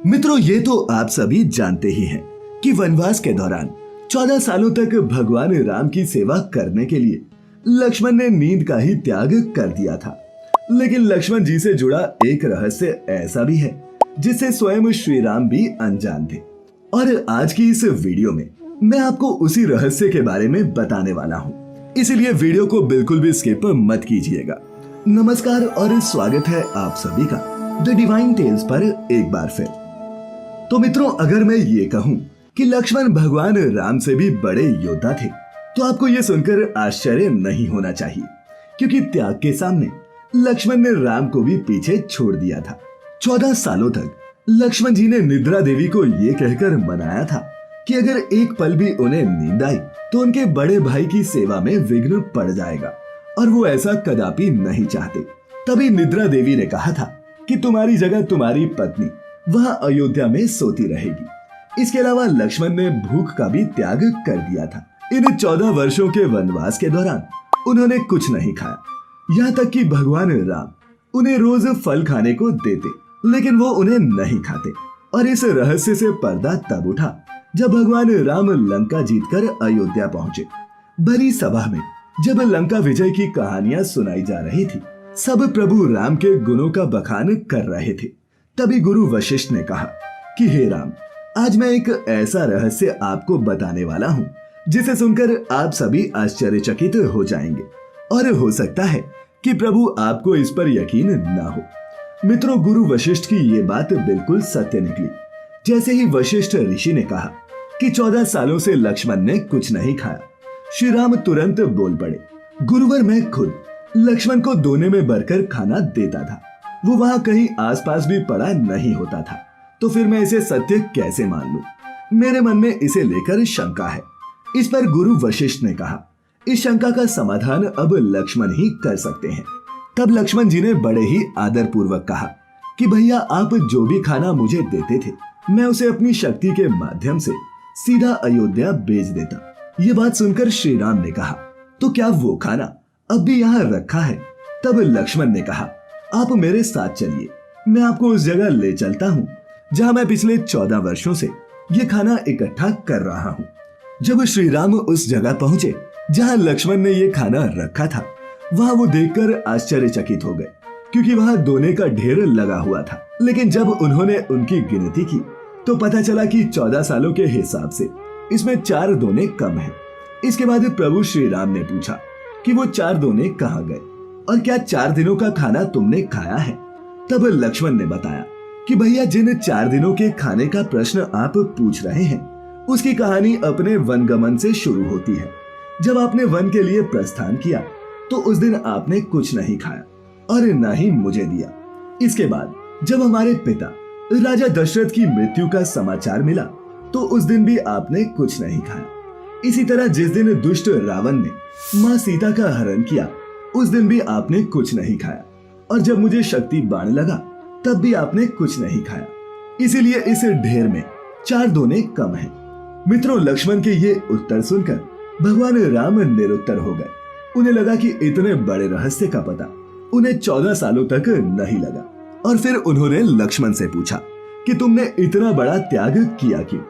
मित्रों, ये तो आप सभी जानते ही हैं कि वनवास के दौरान 14 सालों तक भगवान राम की सेवा करने के लिए लक्ष्मण ने नींद का ही त्याग कर दिया था। लेकिन लक्ष्मण जी से जुड़ा एक रहस्य ऐसा भी है जिससे स्वयं श्री राम भी अनजान थे। और आज की इस वीडियो में मैं आपको उसी रहस्य के बारे में बताने वाला हूँ, इसलिए वीडियो को बिल्कुल भी स्किप मत कीजिएगा। नमस्कार और स्वागत है आप सभी का द डिवाइन टेल्स पर एक बार फिर। तो मित्रों, अगर मैं ये कहूं कि लक्ष्मण भगवान राम से भी बड़े योद्धा थे तो आपको ये सुनकर आश्चर्य नहीं होना चाहिए, क्योंकि त्याग के सामने लक्ष्मण ने राम को भी पीछे छोड़ दिया था। 14 सालों तक लक्ष्मण जी ने निद्रा देवी को ये कहकर मनाया था कि अगर एक पल भी उन्हें नींद आई तो उनके बड़े भाई की सेवा में विघ्न पड़ जाएगा, और वो ऐसा कदापि नहीं चाहते। तभी निद्रा देवी ने कहा था कि तुम्हारी जगह तुम्हारी पत्नी वहां अयोध्या में सोती रहेगी। इसके अलावा लक्ष्मण ने भूख का भी त्याग कर दिया था। इन 14 वर्षों के वनवास के दौरान उन्होंने कुछ नहीं खाया, यहाँ तक कि भगवान राम उन्हें रोज फल खाने को देते, लेकिन वो उन्हें नहीं खाते। और इस रहस्य से पर्दा तब उठा जब भगवान राम लंका जीतकर अयोध्या पहुंचे। भरी सभा में जब लंका विजय की कहानियां सुनाई जा रही थी, सब प्रभु राम के गुणों का बखान कर रहे थे। तभी गुरु वशिष्ठ ने कहा कि हे राम, आज मैं एक ऐसा रहस्य आपको बताने वाला हूँ जिसे सुनकर आप सभी आश्चर्यचकित हो जाएंगे, और हो सकता है कि प्रभु आपको इस पर यकीन ना हो। मित्रों, गुरु वशिष्ठ की ये बात बिल्कुल सत्य निकली। जैसे ही वशिष्ठ ऋषि ने कहा कि 14 सालों से लक्ष्मण ने कुछ नहीं खाया, श्री राम तुरंत बोल पड़े, गुरुवर, मैं खुद लक्ष्मण को दोने में भरकर खाना देता था। वो वहां कहीं आसपास भी पड़ा नहीं होता था, तो फिर मैं इसे सत्य कैसे मान लूं? मेरे मन में इसे लेकर शंका है। इस पर गुरु वशिष्ठ ने कहा, इस शंका का समाधान अब लक्ष्मण ही कर सकते हैं। तब लक्ष्मण जी ने बड़े ही आदर पूर्वक कहा कि भैया, आप जो भी खाना मुझे देते थे मैं उसे अपनी शक्ति के माध्यम से सीधा अयोध्या भेज देता। ये बात सुनकर श्री राम ने कहा, तो क्या वो खाना अब भी यहाँ रखा है? तब लक्ष्मण ने कहा, आप मेरे साथ चलिए, मैं आपको उस जगह ले चलता हूँ जहाँ मैं पिछले 14 वर्षों से ये खाना इकट्ठा कर रहा हूँ। जब श्री राम उस जगह पहुंचे जहाँ लक्ष्मण ने ये खाना रखा था, वहाँ वो देखकर आश्चर्यचकित हो गए, क्योंकि वहाँ दोने का ढेर लगा हुआ था। लेकिन जब उन्होंने उनकी गिनती की तो पता चला कि 14 सालों के हिसाब से इसमें 4 दोने कम हैं। इसके बाद प्रभु श्री राम ने पूछा कि वो 4 दोने कहाँ गए और क्या 4 दिनों का खाना तुमने खाया है? तब लक्ष्मण ने बताया कि भैया, जिन 4 दिनों के खाने का प्रश्न आप पूछ रहे हैं उसकी कहानी अपने वनगमन से शुरू होती है। जब आपने वन के लिए प्रस्थान किया तो उस दिन आपने कुछ नहीं खाया और न ही मुझे दिया। इसके बाद जब हमारे पिता राजा दशरथ की मृत्यु का समाचार मिला तो उस दिन भी आपने कुछ नहीं खाया। इसी तरह जिस दिन दुष्ट रावण ने माँ सीता का हरण किया उस दिन भी आपने कुछ नहीं खाया, और जब मुझे शक्ति बाण लगा तब भी आपने कुछ नहीं खाया। इसीलिए इस ढेर में 4 दोने कम हैं। मित्रों, लक्ष्मण के ये उत्तर सुनकर भगवान राम निरुत्तर हो गए। उन्हें लगा कि इतने बड़े रहस्य का पता उन्हें 14 सालों तक नहीं लगा, और फिर उन्होंने लक्ष्मण से पूछा कि तुमने इतना बड़ा त्याग किया क्यों?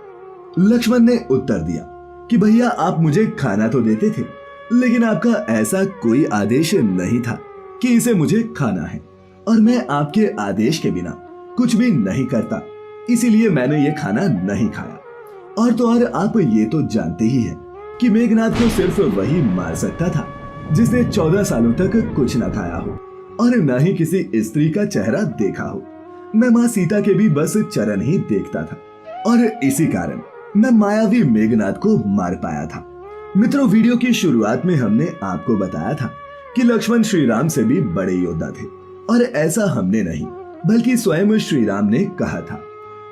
लक्ष्मण ने उत्तर दिया कि भैया, आप मुझे खाना तो देते थे, लेकिन आपका ऐसा कोई आदेश नहीं था कि इसे मुझे खाना है, और मैं आपके आदेश के बिना कुछ भी नहीं करता, इसीलिए मैंने ये खाना नहीं खाया। और तो और आप ये तो जानते ही हैं कि मेघनाद को सिर्फ वही मार सकता था जिसने 14 सालों तक कुछ न खाया हो और न ही किसी स्त्री का चेहरा देखा हो। मैं माँ सीता के भी बस चरण ही देखता था, और इसी कारण मैं मायावी मेघनाद को मार पाया था। मित्रों, वीडियो की शुरुआत में हमने आपको बताया था कि लक्ष्मण श्री राम से भी बड़े योद्धा थे, और ऐसा हमने नहीं बल्कि स्वयं श्री राम ने कहा था।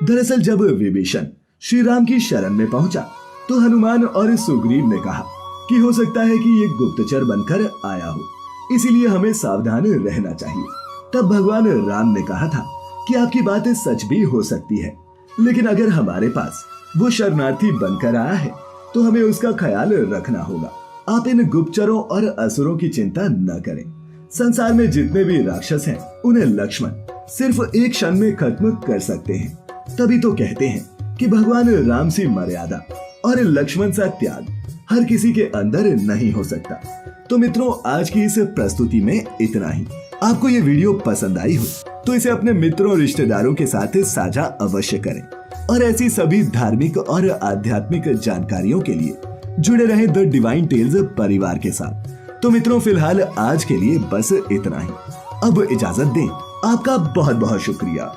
दरअसल जब विभीषण श्री राम की शरण में पहुंचा तो हनुमान और सुग्रीव ने कहा कि हो सकता है कि ये गुप्तचर बनकर आया हो, इसीलिए हमें सावधान रहना चाहिए। तब भगवान राम ने कहा था कि आपकी बात सच भी हो सकती है, लेकिन अगर हमारे पास वो शरणार्थी बनकर आया है तो हमें उसका ख्याल रखना होगा। आप इन गुप्तचरों और असुरों की चिंता न करें। संसार में जितने भी राक्षस हैं उन्हें लक्ष्मण सिर्फ एक क्षण में खत्म कर सकते हैं। तभी तो कहते हैं कि भगवान राम सी मर्यादा और लक्ष्मण सा त्याग हर किसी के अंदर नहीं हो सकता। तो मित्रों, आज की इस प्रस्तुति में इतना ही। आपको ये वीडियो पसंद आई हो तो इसे अपने मित्रों और रिश्तेदारों के साथ साझा अवश्य करें और ऐसी सभी धार्मिक और आध्यात्मिक जानकारियों के लिए जुड़े रहें द डिवाइन टेल्स परिवार के साथ। तो मित्रों, फिलहाल आज के लिए बस इतना ही। अब इजाजत दें। आपका बहुत बहुत शुक्रिया।